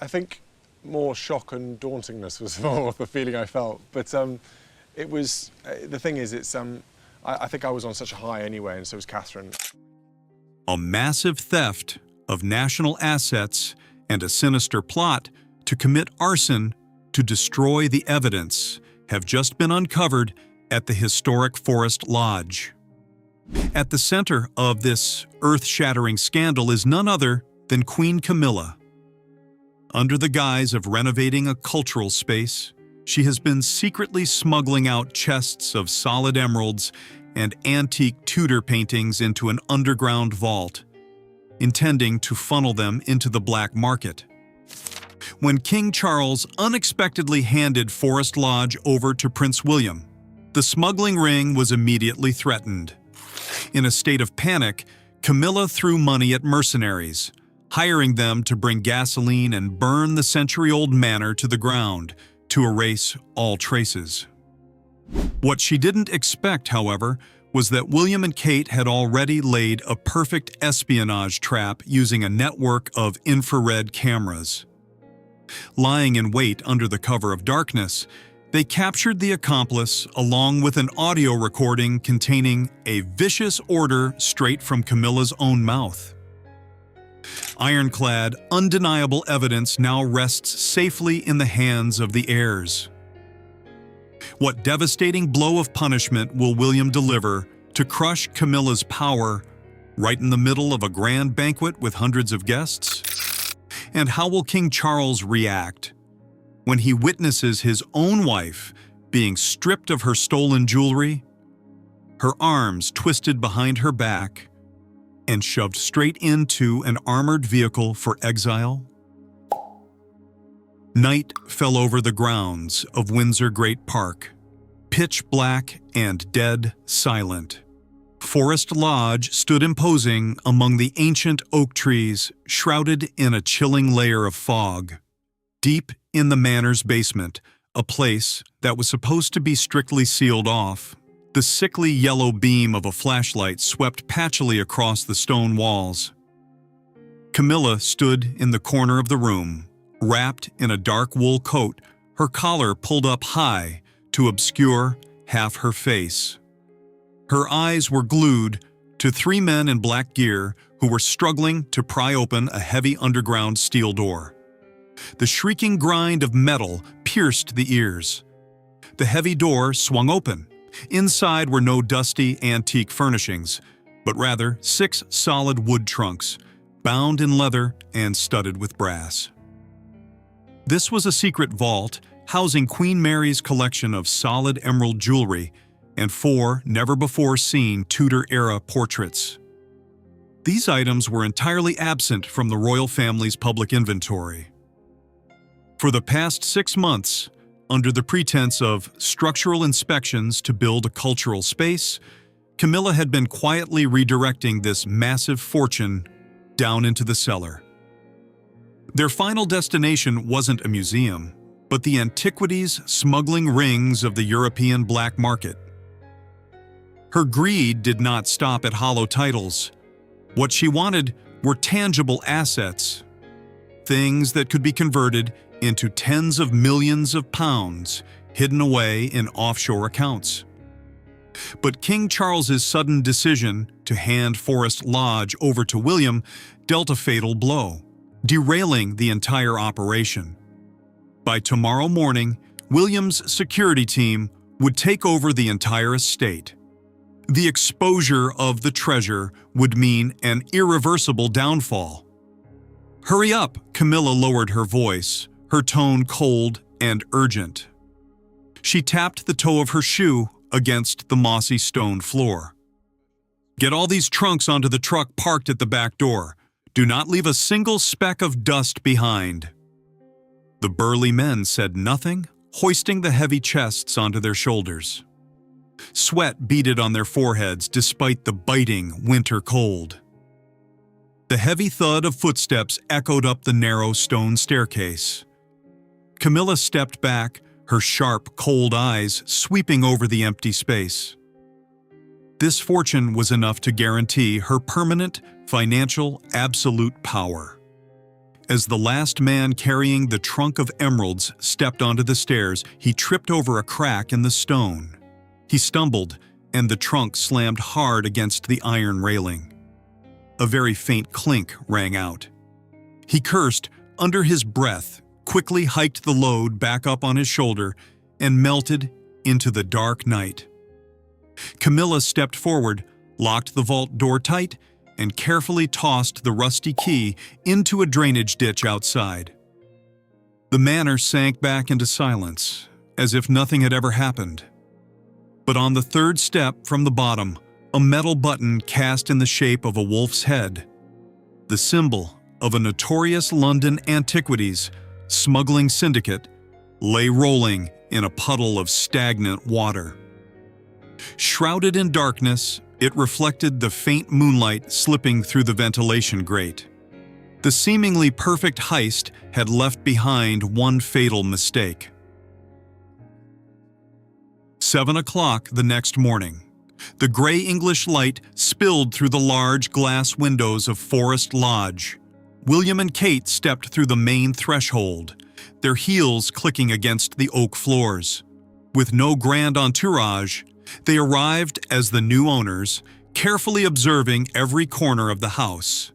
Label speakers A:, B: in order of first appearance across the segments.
A: I think more shock and dauntingness was more the feeling I felt. But it was, the thing is, it's, I think I was on such a high anyway, and so was Catherine.
B: A massive theft of national assets and a sinister plot to commit arson to destroy the evidence have just been uncovered at the historic Forest Lodge. At the center of this earth-shattering scandal is none other than Queen Camilla. Under the guise of renovating a cultural space, she has been secretly smuggling out chests of solid emeralds and antique Tudor paintings into an underground vault, intending to funnel them into the black market. When King Charles unexpectedly handed Forest Lodge over to Prince William, the smuggling ring was immediately threatened. In a state of panic, Camilla threw money at mercenaries, hiring them to bring gasoline and burn the century-old manor to the ground to erase all traces. What she didn't expect, however, was that William and Kate had already laid a perfect espionage trap using a network of infrared cameras. Lying in wait under the cover of darkness, they captured the accomplice along with an audio recording containing a vicious order straight from Camilla's own mouth. Ironclad, undeniable evidence now rests safely in the hands of the heirs. What devastating blow of punishment will William deliver to crush Camilla's power right in the middle of a grand banquet with hundreds of guests? And how will King Charles react when he witnesses his own wife being stripped of her stolen jewelry, her arms twisted behind her back, and shoved straight into an armored vehicle for exile? Night fell over the grounds of Windsor Great Park, pitch black and dead silent. Forest Lodge stood imposing among the ancient oak trees, shrouded in a chilling layer of fog. Deep in the manor's basement, a place that was supposed to be strictly sealed off, the sickly yellow beam of a flashlight swept patchily across the stone walls. Camilla stood in the corner of the room, wrapped in a dark wool coat, her collar pulled up high to obscure half her face. Her eyes were glued to three men in black gear who were struggling to pry open a heavy underground steel door. The shrieking grind of metal pierced the ears. The heavy door swung open. Inside were no dusty, antique furnishings, but rather 6 solid wood trunks, bound in leather and studded with brass. This was a secret vault housing Queen Mary's collection of solid emerald jewelry and 4 never-before-seen Tudor-era portraits. These items were entirely absent from the royal family's public inventory. For the past 6 months, under the pretense of structural inspections to build a cultural space, Camilla had been quietly redirecting this massive fortune down into the cellar. Their final destination wasn't a museum, but the antiquities smuggling rings of the European black market. Her greed did not stop at hollow titles. What she wanted were tangible assets, things that could be converted into tens of millions of pounds hidden away in offshore accounts. But King Charles's sudden decision to hand Forest Lodge over to William dealt a fatal blow, derailing the entire operation. By tomorrow morning, William's security team would take over the entire estate. The exposure of the treasure would mean an irreversible downfall. "Hurry up," Camilla lowered her voice, her tone cold and urgent. She tapped the toe of her shoe against the mossy stone floor. "Get all these trunks onto the truck parked at the back door. Do not leave a single speck of dust behind." The burly men said nothing, hoisting the heavy chests onto their shoulders. Sweat beaded on their foreheads despite the biting winter cold. The heavy thud of footsteps echoed up the narrow stone staircase. Camilla stepped back, her sharp, cold eyes sweeping over the empty space. This fortune was enough to guarantee her permanent, financial, absolute power. As the last man carrying the trunk of emeralds stepped onto the stairs, he tripped over a crack in the stone. He stumbled, and the trunk slammed hard against the iron railing. A very faint clink rang out. He cursed under his breath, quickly hiked the load back up on his shoulder, and melted into the dark night. Camilla stepped forward, locked the vault door tight, and carefully tossed the rusty key into a drainage ditch outside. The manor sank back into silence, as if nothing had ever happened. But on the third step from the bottom, a metal button cast in the shape of a wolf's head, the symbol of a notorious London antiquities smuggling syndicate, lay rolling in a puddle of stagnant water. Shrouded in darkness, it reflected the faint moonlight slipping through the ventilation grate. The seemingly perfect heist had left behind one fatal mistake. 7 o'clock the next morning. The gray English light spilled through the large glass windows of Forest Lodge. William and Kate stepped through the main threshold, their heels clicking against the oak floors. With no grand entourage, they arrived as the new owners, carefully observing every corner of the house.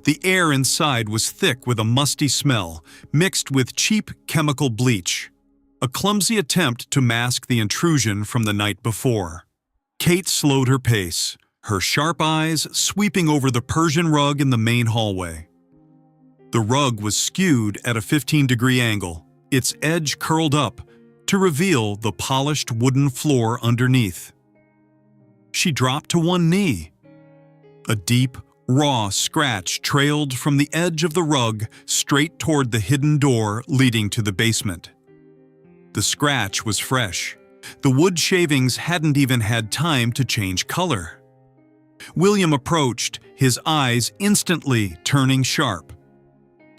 B: The air inside was thick with a musty smell, mixed with cheap chemical bleach, a clumsy attempt to mask the intrusion from the night before. Kate slowed her pace, her sharp eyes sweeping over the Persian rug in the main hallway. The rug was skewed at a 15-degree angle, its edge curled up, to reveal the polished wooden floor underneath. She dropped to one knee. A deep, raw scratch trailed from the edge of the rug straight toward the hidden door leading to the basement. The scratch was fresh. The wood shavings hadn't even had time to change color. William approached, his eyes instantly turning sharp.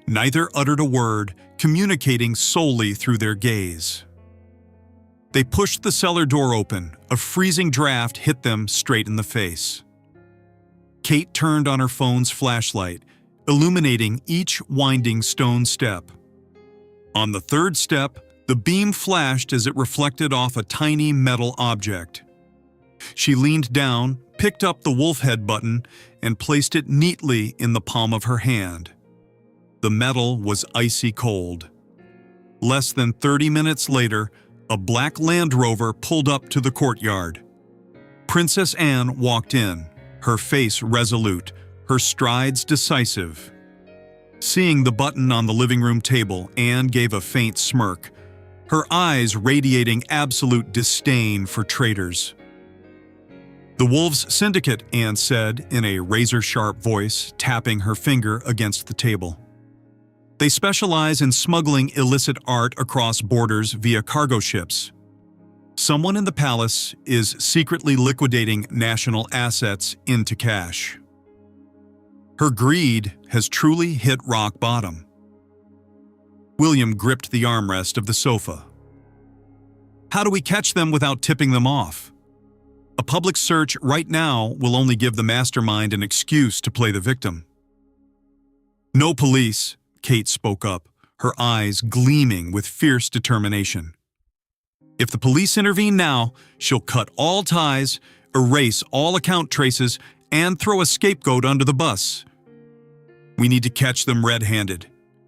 B: Neither uttered a word, communicating solely through their gaze. They pushed the cellar door open. A freezing draft hit them straight in the face. Kate turned on her phone's flashlight, illuminating each winding stone step. On the third step, the beam flashed as it reflected off a tiny metal object. She leaned down, picked up the wolf head button, and placed it neatly in the palm of her hand. The metal was icy cold. Less than 30 minutes later, a black Land Rover pulled up to the courtyard. Princess Anne walked in, her face resolute, her strides decisive. Seeing the button on the living room table, Anne gave a faint smirk, her eyes radiating absolute disdain for traitors. "The Wolves' Syndicate," Anne said in a razor-sharp voice, tapping her finger against the table. "They specialize in smuggling illicit art across borders via cargo ships. Someone in the palace is secretly liquidating national assets into cash. Her greed has truly hit rock bottom." William gripped the armrest of the sofa. "How do we catch them without tipping them off? A public search right now will only give the mastermind an excuse to play the victim." "No police," Kate spoke up, her eyes gleaming with fierce determination. "If the police intervene now, she'll cut all ties, erase all account traces, and throw a scapegoat under the bus. We need to catch them red-handed.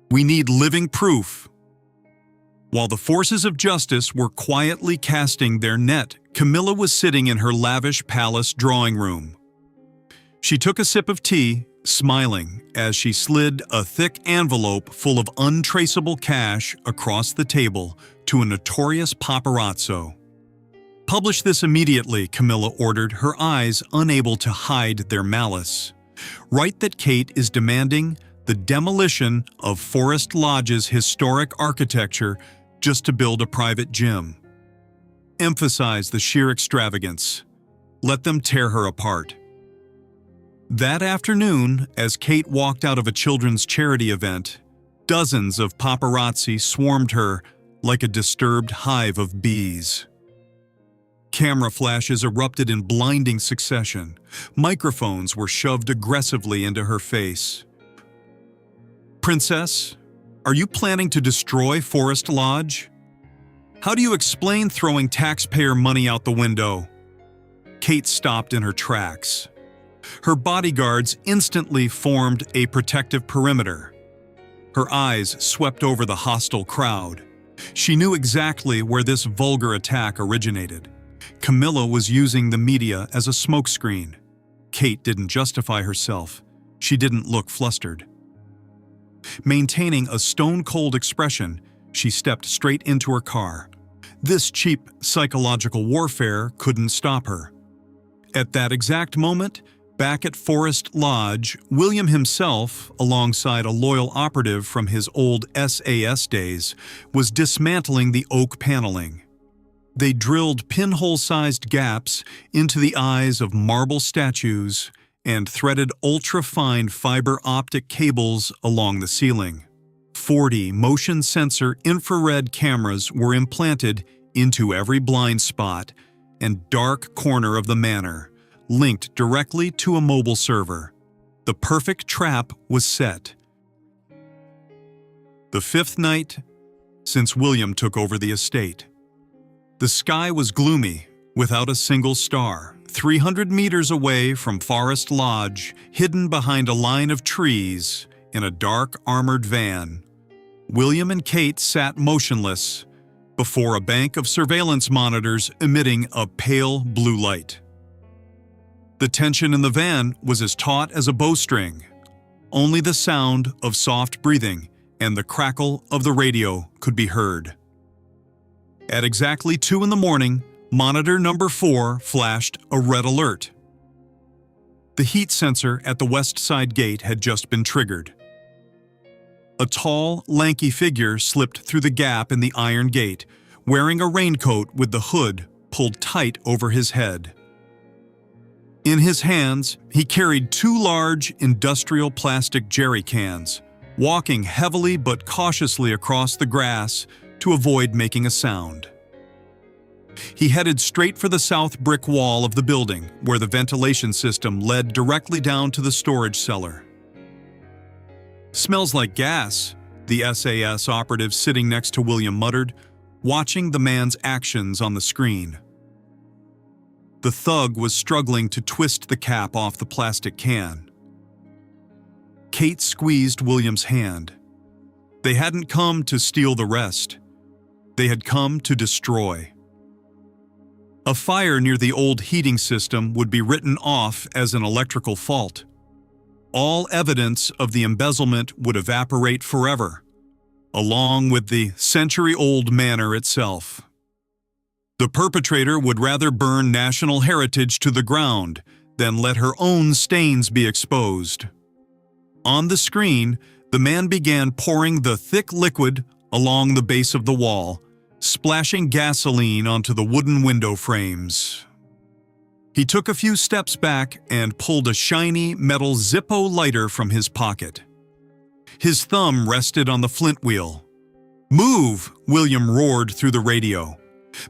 B: We need living proof." While the forces of justice were quietly casting their net, Camilla was sitting in her lavish palace drawing room. She took a sip of tea, smiling as she slid a thick envelope full of untraceable cash across the table to a notorious paparazzo. "Publish this immediately," Camilla ordered, her eyes unable to hide their malice. "Write that Kate is demanding the demolition of Forest Lodge's historic architecture just to build a private gym. Emphasize the sheer extravagance. Let them tear her apart." That afternoon, as Kate walked out of a children's charity event, dozens of paparazzi swarmed her like a disturbed hive of bees. Camera flashes erupted in blinding succession. Microphones were shoved aggressively into her face. "Princess, Are you planning to destroy Forest Lodge? How do you explain throwing taxpayer money out the window? Kate stopped in her tracks. Her bodyguards instantly formed a protective perimeter. Her eyes swept over the hostile crowd. She knew exactly where this vulgar attack originated. Camilla was using the media as a smokescreen. Kate didn't justify herself. She didn't look flustered. Maintaining a stone-cold expression, she stepped straight into her car. This cheap psychological warfare couldn't stop her. At that exact moment, back at Forest Lodge, William himself, alongside a loyal operative from his old SAS days, was dismantling the oak paneling. They drilled pinhole-sized gaps into the eyes of marble statues and threaded ultra-fine fiber optic cables along the ceiling. 40 motion sensor infrared cameras were implanted into every blind spot and dark corner of the manor, linked directly to a mobile server. The perfect trap was set. The fifth night since William took over the estate. The sky was gloomy, without a single star. 300 meters away from Forest Lodge, hidden behind a line of trees in a dark armored van, William and Kate sat motionless before a bank of surveillance monitors emitting a pale blue light. The tension in the van was as taut as a bowstring. Only the sound of soft breathing and the crackle of the radio could be heard. At exactly 2 in the morning, monitor number 4 flashed a red alert. The heat sensor at the west side gate had just been triggered. A tall, lanky figure slipped through the gap in the iron gate, wearing a raincoat with the hood pulled tight over his head. In his hands, he carried 2 large industrial plastic jerry cans, walking heavily but cautiously across the grass to avoid making a sound. He headed straight for the south brick wall of the building, where the ventilation system led directly down to the storage cellar. "Smells like gas," the SAS operative sitting next to William muttered, watching the man's actions on the screen. The thug was struggling to twist the cap off the plastic can. Kate squeezed William's hand. They hadn't come to steal the rest. They had come to destroy. A fire near the old heating system would be written off as an electrical fault. All evidence of the embezzlement would evaporate forever, along with the century-old manor itself. The perpetrator would rather burn national heritage to the ground than let her own stains be exposed. On the screen, the man began pouring the thick liquid along the base of the wall, splashing gasoline onto the wooden window frames. He took a few steps back and pulled a shiny metal Zippo lighter from his pocket. His thumb rested on the flint wheel. "Move!" William roared through the radio.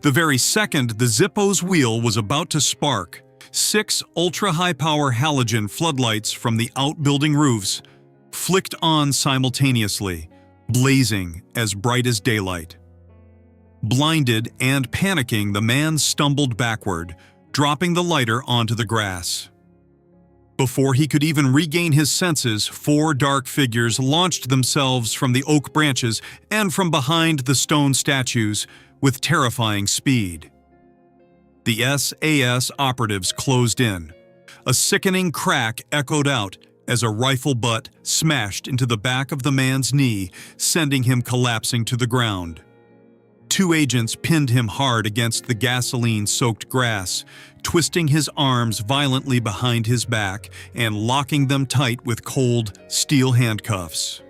B: The very second the Zippo's wheel was about to spark, 6 ultra-high-power halogen floodlights from the outbuilding roofs flicked on simultaneously, blazing as bright as daylight. Blinded and panicking, the man stumbled backward, dropping the lighter onto the grass. Before he could even regain his senses, 4 dark figures launched themselves from the oak branches and from behind the stone statues with terrifying speed. The SAS operatives closed in. A sickening crack echoed out as a rifle butt smashed into the back of the man's knee, sending him collapsing to the ground. 2 agents pinned him hard against the gasoline-soaked grass, twisting his arms violently behind his back and locking them tight with cold, steel handcuffs.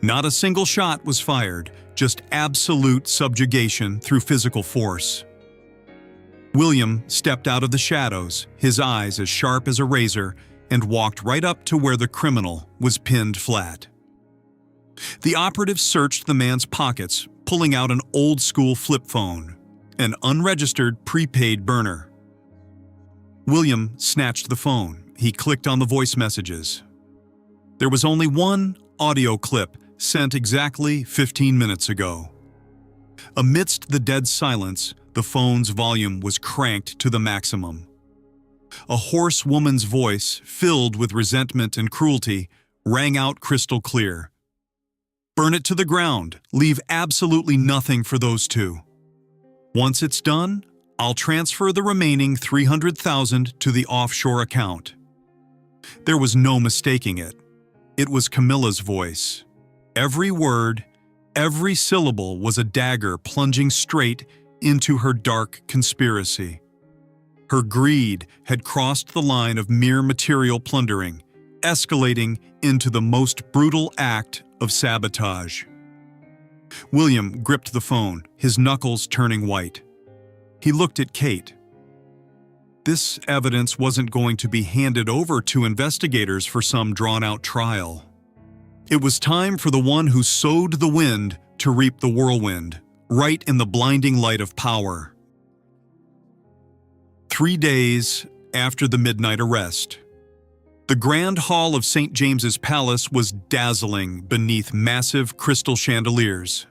B: Not a single shot was fired, just absolute subjugation through physical force. William stepped out of the shadows, his eyes as sharp as a razor, and walked right up to where the criminal was pinned flat. The operative searched the man's pockets, pulling out an old-school flip phone, an unregistered prepaid burner. William snatched the phone. He clicked on the voice messages. There was only one audio clip sent exactly 15 minutes ago. Amidst the dead silence, the phone's volume was cranked to the maximum. A hoarse woman's voice, filled with resentment and cruelty, rang out crystal clear. "Burn it to the ground. Leave absolutely nothing for those two. Once it's done, I'll transfer the remaining 300,000 to the offshore account." There was no mistaking it. It was Camilla's voice. Every word, every syllable was a dagger plunging straight into her dark conspiracy. Her greed had crossed the line of mere material plundering, escalating into the most brutal act of sabotage. William gripped the phone, his knuckles turning white. He looked at Kate. This evidence wasn't going to be handed over to investigators for some drawn-out trial. It was time for the one who sowed the wind to reap the whirlwind, right in the blinding light of power. 3 days after the midnight arrest, the Grand Hall of St. James's Palace was dazzling beneath massive crystal chandeliers.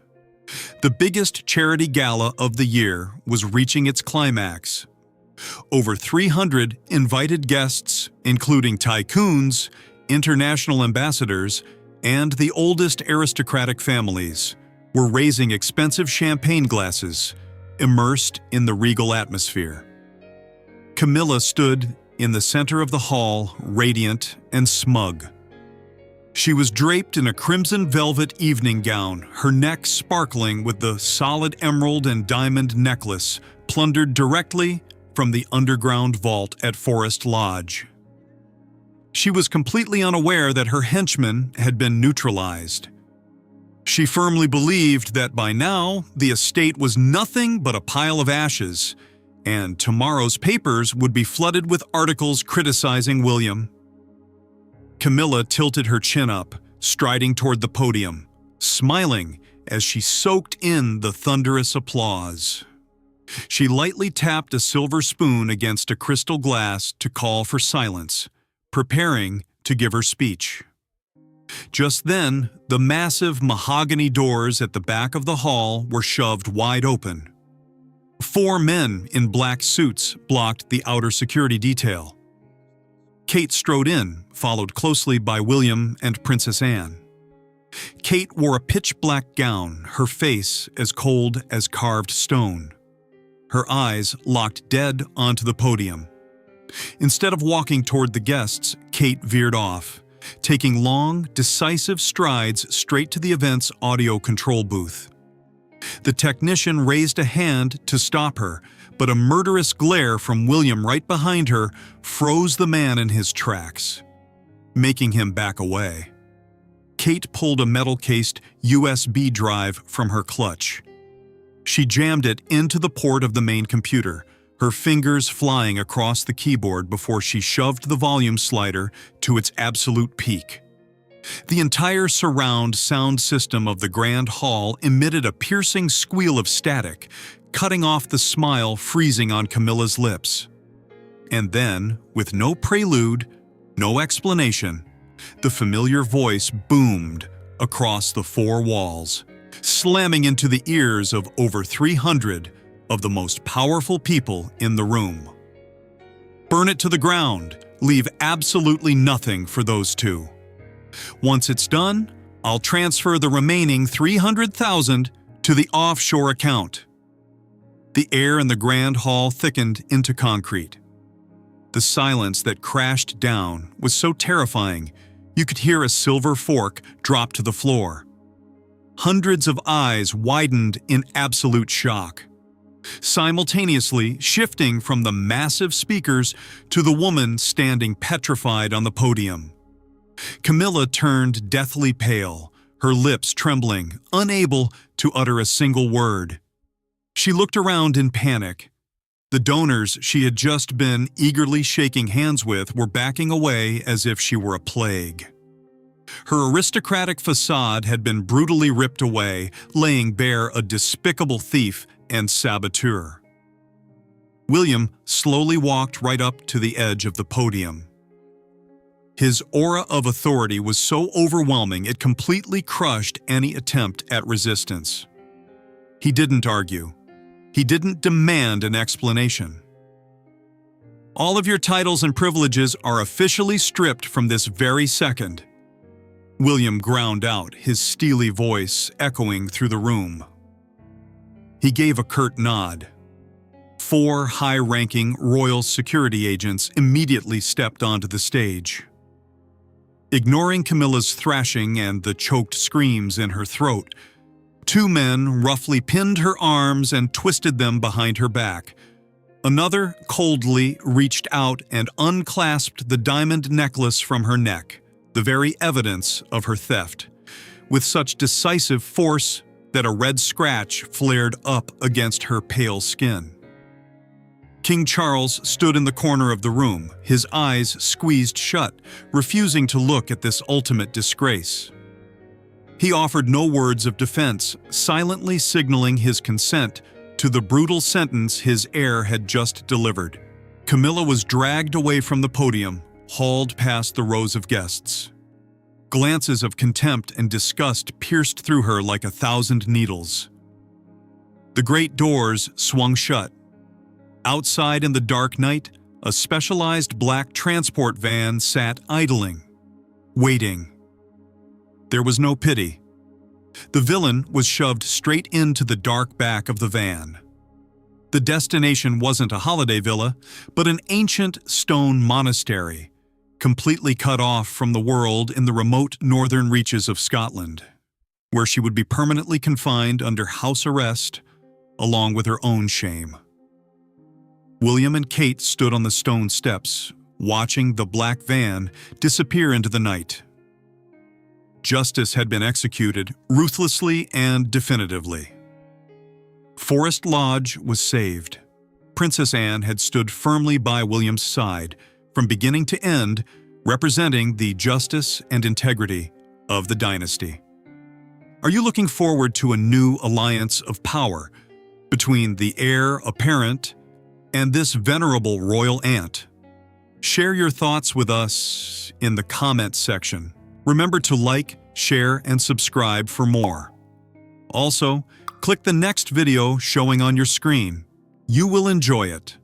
B: The biggest charity gala of the year was reaching its climax. Over 300 invited guests, including tycoons, international ambassadors, and the oldest aristocratic families, were raising expensive champagne glasses, immersed in the regal atmosphere. Camilla stood in the center of the hall, radiant and smug. She was draped in a crimson velvet evening gown, her neck sparkling with the solid emerald and diamond necklace plundered directly from the underground vault at Forest Lodge. She was completely unaware that her henchmen had been neutralized. She firmly believed that by now the estate was nothing but a pile of ashes, and tomorrow's papers would be flooded with articles criticizing William. Camilla tilted her chin up, striding toward the podium, smiling as she soaked in the thunderous applause. She lightly tapped a silver spoon against a crystal glass to call for silence, preparing to give her speech. Just then, the massive mahogany doors at the back of the hall were shoved wide open. 4 men in black suits blocked the outer security detail. Kate strode in, followed closely by William and Princess Anne. Kate wore a pitch-black gown, her face as cold as carved stone. Her eyes locked dead onto the podium. Instead of walking toward the guests, Kate veered off, taking long, decisive strides straight to the event's audio control booth. The technician raised a hand to stop her, but a murderous glare from William right behind her froze the man in his tracks, making him back away. Kate pulled a metal-cased USB drive from her clutch. She jammed it into the port of the main computer, her fingers flying across the keyboard before she shoved the volume slider to its absolute peak. The entire surround sound system of the Grand Hall emitted a piercing squeal of static, cutting off the smile freezing on Camilla's lips. And then, with no prelude, no explanation, the familiar voice boomed across the 4 walls, slamming into the ears of over 300 of the most powerful people in the room. "Burn it to the ground. Leave absolutely nothing for those two. Once it's done, I'll transfer the remaining 300,000 to the offshore account." The air in the Grand Hall thickened into concrete. The silence that crashed down was so terrifying you could hear a silver fork drop to the floor. Hundreds of eyes widened in absolute shock, simultaneously shifting from the massive speakers to the woman standing petrified on the podium. Camilla turned deathly pale, her lips trembling, unable to utter a single word. She looked around in panic. The donors she had just been eagerly shaking hands with were backing away as if she were a plague. Her aristocratic facade had been brutally ripped away, laying bare a despicable thief and saboteur. William slowly walked right up to the edge of the podium. His aura of authority was so overwhelming it completely crushed any attempt at resistance. He didn't argue. He didn't demand an explanation. All of your titles and privileges are officially stripped from this very second. William ground out, his steely voice echoing through the room. He gave a curt nod. 4 high-ranking royal security agents immediately stepped onto the stage. Ignoring Camilla's thrashing and the choked screams in her throat, 2 men roughly pinned her arms and twisted them behind her back. Another coldly reached out and unclasped the diamond necklace from her neck, the very evidence of her theft, with such decisive force that a red scratch flared up against her pale skin. King Charles stood in the corner of the room, his eyes squeezed shut, refusing to look at this ultimate disgrace. He offered no words of defense, silently signaling his consent to the brutal sentence his heir had just delivered. Camilla was dragged away from the podium, hauled past the rows of guests. Glances of contempt and disgust pierced through her like 1,000 needles. The great doors swung shut. Outside in the dark night, a specialized black transport van sat idling, waiting. There was no pity. The villain was shoved straight into the dark back of the van. The destination wasn't a holiday villa, but an ancient stone monastery, completely cut off from the world in the remote northern reaches of Scotland, where she would be permanently confined under house arrest, along with her own shame. William and Kate stood on the stone steps, watching the black van disappear into the night. Justice had been executed ruthlessly and definitively. Forest Lodge was saved. Princess Anne had stood firmly by William's side, from beginning to end, representing the justice and integrity of the dynasty. Are you looking forward to a new alliance of power between the heir apparent and this venerable royal aunt? Share your thoughts with us in the comments section. Remember to like, share, and subscribe for more. Also, click the next video showing on your screen. You will enjoy it.